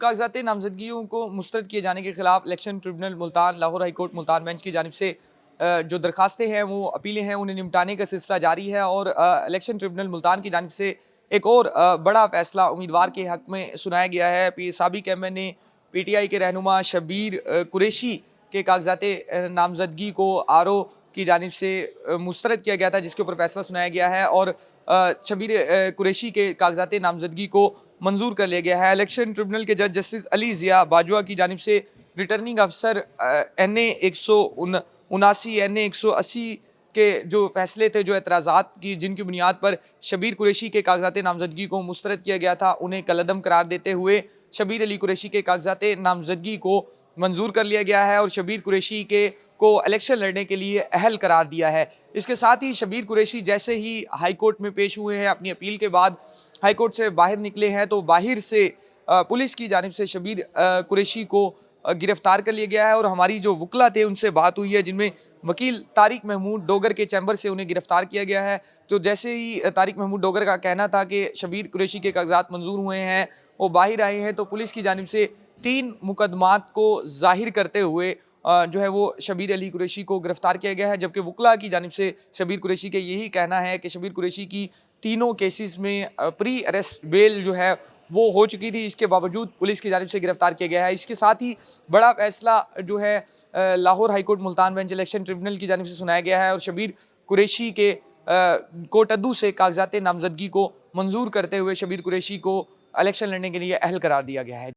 कागजात नामजदगियों को मुस्तरद किए जाने के खिलाफ election tribunal Multan, Lahore high court Multan bench की जानिब से जो दरखास्तें हैं, वो अपीलें हैं, उन्हें निपटाने का सिलसिला जारी है। और इलेक्शन ट्रिब्यूनल मुल्तान की जानिब से एक और बड़ा फैसला उम्मीदवार के हक में सुनाया गया है। साबिक एम एन ए PTI के रहनुमा शबीर कुरैशी के कागजात नामजदगी को RO की जानिब से मुस्तरद किया गया था, जिसके ऊपर फैसला सुनाया गया है। और शबीर कुरैशी के कागजात नामजदगी को मंजूर कर लिया गया है। इलेक्शन ट्रिब्यूनल के जज जस्टिस अली ज़िया बाजवा की जानिब से रिटर्निंग अफसर NA 179 NA 180 के जो फैसले थे, जो एतराज़ात की जिनकी बुनियाद पर शबीर कुरैशी के कागजात नामजदगी को मुस्तरद किया गया था, उन्हें कलअदम करार देते हुए शबीर अली कुरैशी के कागजात नामजदगी को मंजूर कर लिया गया है और शबीर कुरैशी को इलेक्शन लड़ने के लिए अहल करार दिया है। इसके साथ ही शबीर कुरैशी जैसे ही हाई कोर्ट में पेश हुए हैं, अपनी अपील के बाद हाई कोर्ट से बाहर निकले हैं, तो बाहर से पुलिस की जानिब से शबीर कुरैशी को गिरफ्तार कर लिया गया है। और हमारी जो वकला थे, उनसे बात हुई है, जिनमें वकील तारिक महमूद डोगर के चैम्बर से उन्हें गिरफ्तार किया गया है। तो जैसे ही तारिक महमूद डोगर का कहना था कि शबीर कुरैशी के कागजात मंजूर हुए हैं, वो बाहर आए हैं, तो पुलिस की जानिब से 3 मुकदमात को जाहिर करते हुए जो है वो शबीर अली कुरैशी को गिरफ्तार किया गया है। जबकि वकला की जानिब से शबीर कुरैशी के यही कहना है कि शबीर कुरैशी की तीनों केसेस में प्री अरेस्ट बेल जो है वो हो चुकी थी, इसके बावजूद पुलिस की जानिब से गिरफ्तार किया गया है। इसके साथ ही बड़ा फैसला जो है Lahore high court Multan bench election tribunal की जानिब से सुनाया गया है और शबीर कुरैशी के कोटद्दू से कागजात नामजदगी को मंजूर करते हुए शबीर कुरैशी को इलेक्शन लड़ने के लिए अहल करार दिया गया है।